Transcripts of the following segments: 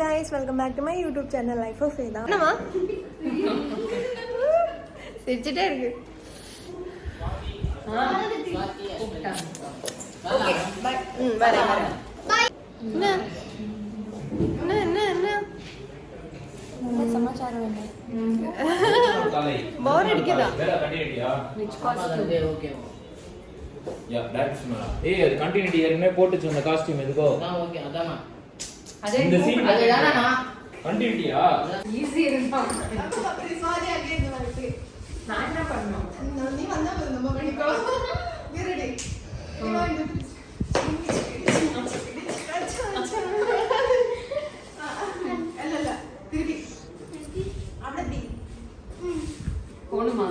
guys, welcome back to my YouTube channel Life of Veda. என்னமா சிரிச்சிட்டே இருக்கு. Okay bye. வரேன் பை. என்ன சமாச்சாரம் என்ன? போர் அடிக்குதா? which costume? Okay. Yeah, that's my. Hey, அது கண்டினியூட்டி ஏற்கனவே போட்டுச்சு அந்த காஸ்டியூம் எதுக்கோ. ஓகே அதானா. இந்த சீன் அதுதானா? கண்டினியூட்டியா? ஈஸி இருந்தா. அப்படி சாரி அகைன் வந்து. நான் என்ன பண்ணனும்? நீ வந்தா நம்ம பண்ணிக்கோ. Get ready. அல்ல திருப்பி. அப்படியே. போணுமா?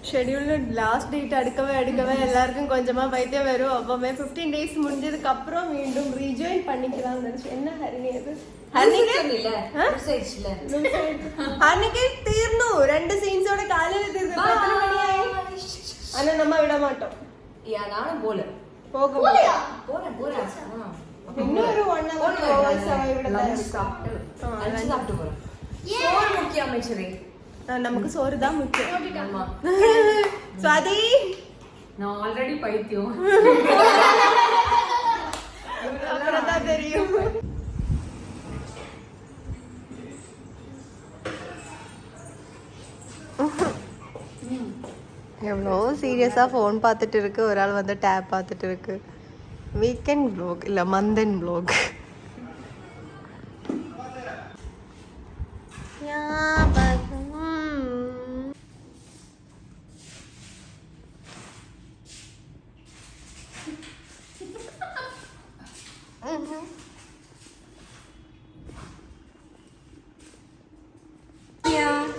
ஷெடியூல்டு லாஸ்ட் டேட் எடுக்கவே எல்லாருக்கும் கொஞ்சமாக பைத்தியம் வரும். அப்போவே 15 days முடிஞ்சதுக்கு அப்புறம் மீண்டும் ரீஜாயின் பண்ணிக்கலாம்னு நினச்சி. என்ன ஹரிணி அது அன்னைக்கே தீர்ணும். 2 சீன்ஸோட காலையில தீர்ந்து 10 மணி ஆகி. ஆனா நம்ம விட மாட்டோம். நானும் போறேன் இன்னொரு 1 hour 2 hours சாப்பிட்டு போறேன். சோறு முக்கியம் அமைச்சரே. நமக்கு சோறு தான் முக்கியம். சுவாதி நான் ஆல்ரெடி பைத்தியம். அப்புறம் தான் தெரியும். எவ்வளோ சீரியஸாக ஃபோன் பார்த்துட்டு இருக்கு. ஒரு ஆள் வந்து டேப் பார்த்துட்டு இருக்கு. வீக்கெண்ட் வ்ளாக் இல்லை மந்தன் வ்ளாக்.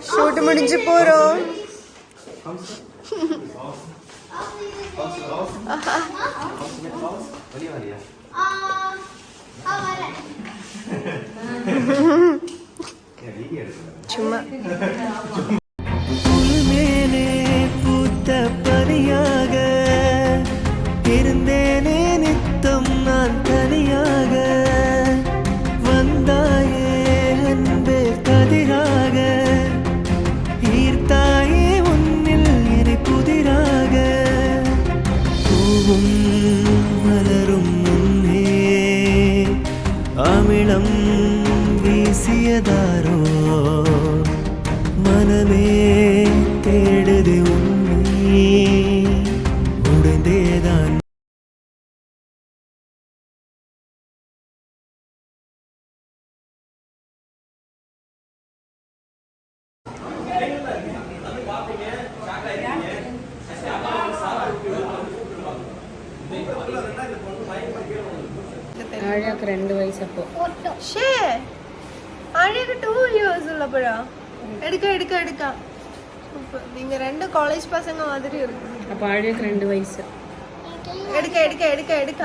ஷூட் முடிஞ்சு போறோம். சும்மா மேலே பூத்த பனியாக இருந்தேனே நித்தம் ആഴക്ക് 2 വയസ്സ് അപ്പോ ഷേ ആഴക്ക് 2 years ഉള്ളപ്പോഴാ എടുക്കാം நீங்க ரெண்டு காலேஜ் பசங்க மாதிரி இருக்கு அப்ப ஆழக்கு 2 வயசு எடுக்க